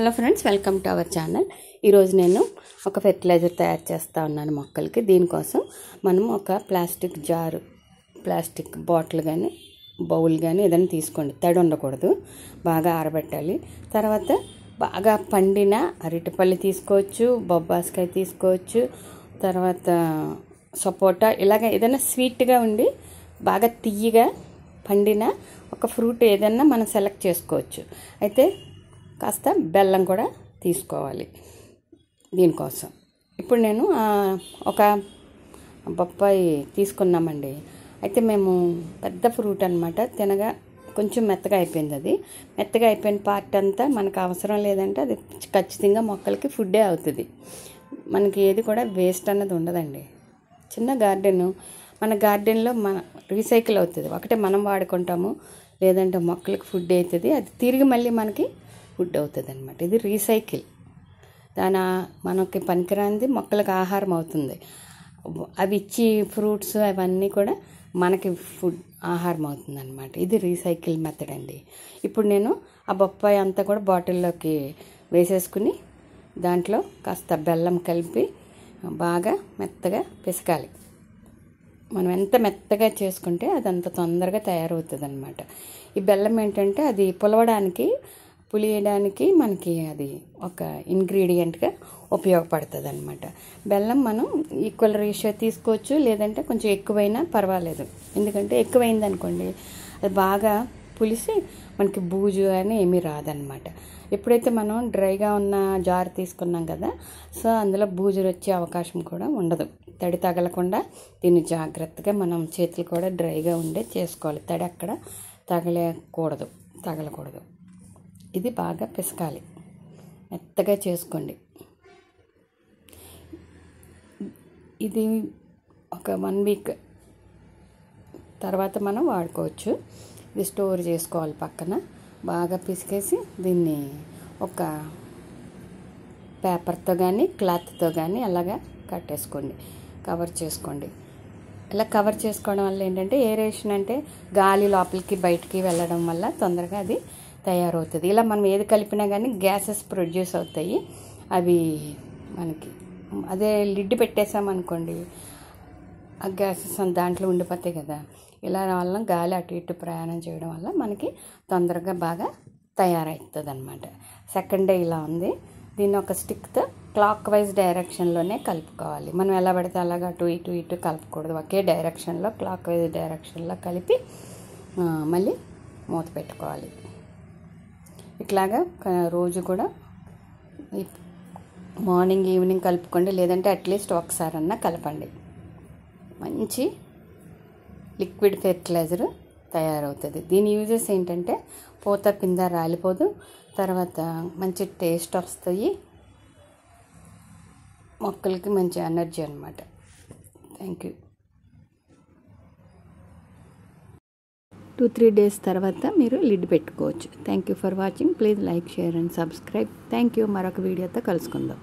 Hello friends, welcome to our channel. ఈరోజు నేను ఒక ఫెర్టిలైజర్ తయారు చేస్తూ ఉన్నాను మొక్కలకి. దీనికోసం మనం ఒక ప్లాస్టిక్ జారు, ప్లాస్టిక్ బాటిల్ కానీ బౌల్ కానీ ఏదైనా తీసుకోండి. తడి ఉండకూడదు, బాగా ఆరబెట్టాలి. తర్వాత బాగా పండిన అరటిపళ్ళు తీసుకోవచ్చు, బొబ్బాస్కాయ తీసుకోవచ్చు, తర్వాత సపోటా, ఇలాగ ఏదైనా స్వీట్గా ఉండి బాగా తియ్యగా పండిన ఒక ఫ్రూట్ ఏదైనా మనం సెలెక్ట్ చేసుకోవచ్చు. అయితే కాస్త బెల్లం కూడా తీసుకోవాలి దీనికోసం. ఇప్పుడు నేను ఒక బొప్పాయి తీసుకున్నామండి. అయితే మేము పెద్ద ఫ్రూట్ అనమాట, తినగా కొంచెం మెత్తగా అయిపోయింది. అది మెత్తగా అయిపోయిన పార్ట్ అంతా మనకు అవసరం లేదంటే అది ఖచ్చితంగా మొక్కలకి ఫుడ్డే అవుతుంది. మనకి ఏది కూడా వేస్ట్ అన్నది ఉండదండి. చిన్న గార్డెను, మన గార్డెన్లో మన రీసైకిల్ అవుతుంది. ఒకటే మనం వాడుకుంటాము, లేదంటే మొక్కలకి ఫుడ్ అవుతుంది, అది తిరిగి మళ్ళీ మనకి ఫుడ్ అవుతుంది అనమాట. ఇది రీసైకిల్. మనకి పనికిరానిది మొక్కలకు ఆహారం అవుతుంది. అవి ఇచ్చి ఫ్రూట్స్ అవన్నీ కూడా మనకి ఫుడ్ ఆహారం అవుతుంది అనమాట. ఇది రీసైకిల్ మెథడ్ అండి. ఇప్పుడు నేను ఆ బొప్పాయి అంతా కూడా బాటిల్లోకి వేసేసుకుని దాంట్లో కాస్త బెల్లం కలిపి బాగా మెత్తగా పిసకాలి. మనం ఎంత మెత్తగా చేసుకుంటే అది అంత తొందరగా తయారవుతుంది అనమాట. ఈ బెల్లం ఏంటంటే అది పులియడానికి మనకి అది ఒక ఇంగ్రీడియంట్గా ఉపయోగపడుతుంది అనమాట. బెల్లం మనం ఈక్వల్ రేషియో తీసుకోవచ్చు, లేదంటే కొంచెం ఎక్కువైనా పర్వాలేదు. ఎందుకంటే ఎక్కువైంది అనుకోండి అది బాగా పులిసి మనకి బూజు అని ఏమీ రాదనమాట. ఎప్పుడైతే మనం డ్రైగా ఉన్న జార్ తీసుకున్నాం కదా, సో అందులో బూజులు వచ్చే అవకాశం కూడా ఉండదు. తడి తగలకుండా దీన్ని జాగ్రత్తగా మనం చేతులు కూడా డ్రైగా ఉండే చేసుకోవాలి. తడి అక్కడ తగలకూడదు. ఇది బాగా పిసకాలి, మెత్తగా చేసుకోండి. ఇది ఒక 1 వీక్ తర్వాత మనం వాడుకోవచ్చు. ఇది స్టోర్ చేసుకోవాలి పక్కన. బాగా పిసికేసి దీన్ని ఒక పేపర్తో కానీ క్లాత్తో కానీ అలాగా కట్టేసుకోండి, కవర్ చేసుకోండి. ఇలా కవర్ చేసుకోవడం వల్ల ఏంటంటే ఏరేషన్, అంటే గాలి లోపలికి బయటికి వెళ్ళడం వల్ల తొందరగా అది తయారవుతుంది. ఇలా మనం ఏది కలిపినా కానీ గ్యాసెస్ ప్రొడ్యూస్ అవుతాయి. అవి మనకి అదే లిడ్ పెట్టేసామనుకోండి, ఆ గ్యాసెస్ దాంట్లో ఉండిపోతాయి కదా. ఇలా వల్ల గాలి అటు ఇటు ప్రయాణం చేయడం వల్ల మనకి తొందరగా బాగా తయారవుతుంది అనమాట. సెకండ్ డే ఇలా ఉంది. దీన్ని ఒక స్టిక్తో క్లాక్ వైజ్ డైరెక్షన్లోనే కలుపుకోవాలి. మనం ఎలా పడితే అలాగా అటు ఇటు కలపకూడదు. ఒకే డైరెక్షన్లో, క్లాక్ వైజ్ డైరెక్షన్లో కలిపి మళ్ళీ మూత పెట్టుకోవాలి. ఇట్లాగా రోజు కూడా మార్నింగ్ ఈవినింగ్ కలుపుకోండి, లేదంటే అట్లీస్ట్ ఒకసారన్నా కలపండి. మంచి లిక్విడ్ ఫెర్టిలైజర్ తయారవుతుంది. దీని యూజెస్ ఏంటంటే పూత పింద రాలిపోదు, తర్వాత మంచి టేస్ట్ వస్తాయి, మొక్కలకి మంచి ఎనర్జీ అనమాట. Thank you. 2-3 days తర్వాత మీరు లిడ్ పెట్టుకోవచ్చు. Thank you for watching. Please like, share and subscribe. Thank you. మరొక వీడియోతో కలుసుకుందాం.